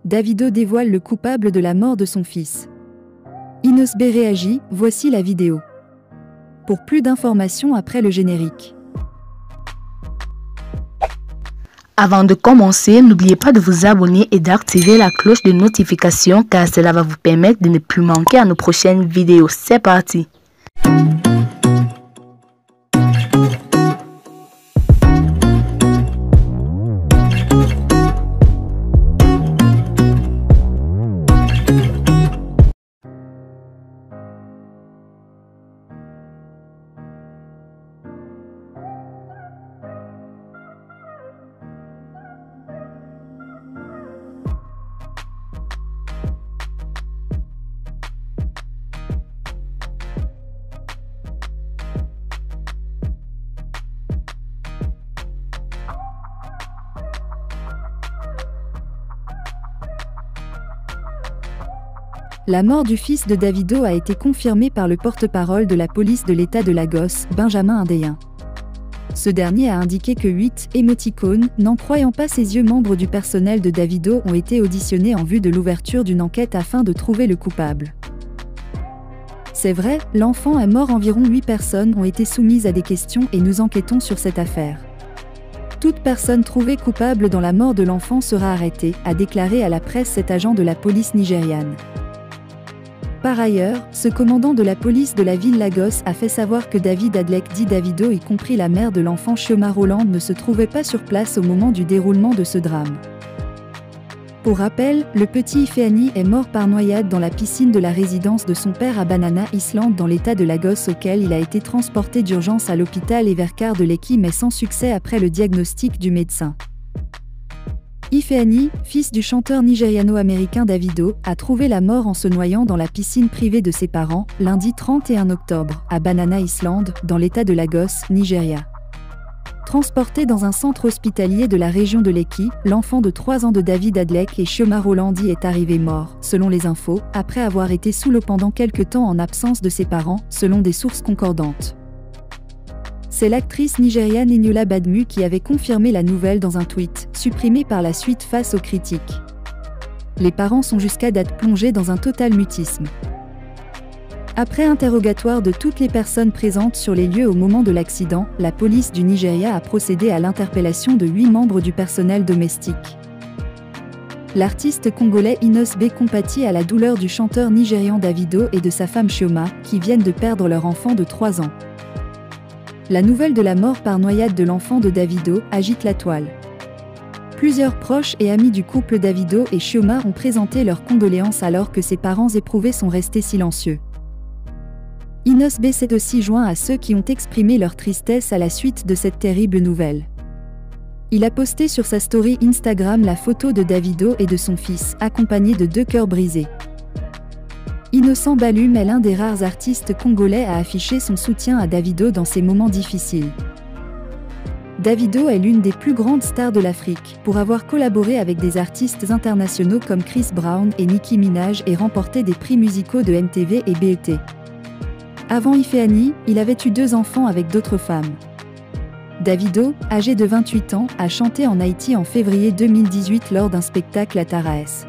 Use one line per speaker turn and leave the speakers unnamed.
Davido dévoile le coupable de la mort de son fils. Inos B réagit, voici la vidéo. Pour plus d'informations après le générique.
Avant de commencer, n'oubliez pas de vous abonner et d'activer la cloche de notification car cela va vous permettre de ne plus manquer à nos prochaines vidéos. C'est parti!
La mort du fils de Davido a été confirmée par le porte-parole de la police de l'État de Lagos, Benjamin Hundeyin. Ce dernier a indiqué que 8 émoticônes, n'en croyant pas ses yeux, membres du personnel de Davido ont été auditionnés en vue de l'ouverture d'une enquête afin de trouver le coupable. C'est vrai, l'enfant est mort, environ 8 personnes ont été soumises à des questions et nous enquêtons sur cette affaire. Toute personne trouvée coupable dans la mort de l'enfant sera arrêtée, a déclaré à la presse cet agent de la police nigériane. Par ailleurs, ce commandant de la police de la ville Lagos a fait savoir que David Adlek dit Davido, y compris la mère de l'enfant Chioma Rolland, ne se trouvait pas sur place au moment du déroulement de ce drame. Pour rappel, le petit Ifeanyi est mort par noyade dans la piscine de la résidence de son père à Banana Island dans l'état de Lagos, auquel il a été transporté d'urgence à l'hôpital Evercare de Lekki mais sans succès après le diagnostic du médecin. Ifeanyi, fils du chanteur nigériano-américain Davido, a trouvé la mort en se noyant dans la piscine privée de ses parents, lundi 31 octobre, à Banana Island, dans l'état de Lagos, Nigeria. Transporté dans un centre hospitalier de la région de Lekki, l'enfant de 3 ans de David Adlek et Chioma Rolland est arrivé mort, selon les infos, après avoir été sous l'eau pendant quelque temps en absence de ses parents, selon des sources concordantes. C'est l'actrice nigériane Eniola Badmu qui avait confirmé la nouvelle dans un tweet, supprimé par la suite face aux critiques. Les parents sont jusqu'à date plongés dans un total mutisme. Après interrogatoire de toutes les personnes présentes sur les lieux au moment de l'accident, la police du Nigeria a procédé à l'interpellation de 8 membres du personnel domestique. L'artiste congolais Inos B compatit à la douleur du chanteur nigérian Davido et de sa femme Chioma, qui viennent de perdre leur enfant de 3 ans. La nouvelle de la mort par noyade de l'enfant de Davido agite la toile. Plusieurs proches et amis du couple Davido et Chioma ont présenté leurs condoléances alors que ses parents éprouvés sont restés silencieux. Inos B s'est aussi joint à ceux qui ont exprimé leur tristesse à la suite de cette terrible nouvelle. Il a posté sur sa story Instagram la photo de Davido et de son fils, accompagné de 2 cœurs brisés. Innocent Balum est l'un des rares artistes congolais à afficher son soutien à Davido dans ces moments difficiles. Davido est l'une des plus grandes stars de l'Afrique, pour avoir collaboré avec des artistes internationaux comme Chris Brown et Nicki Minaj et remporté des prix musicaux de MTV et BET. Avant Ifeanyi, il avait eu 2 enfants avec d'autres femmes. Davido, âgé de 28 ans, a chanté en Haïti en février 2018 lors d'un spectacle à Taraès.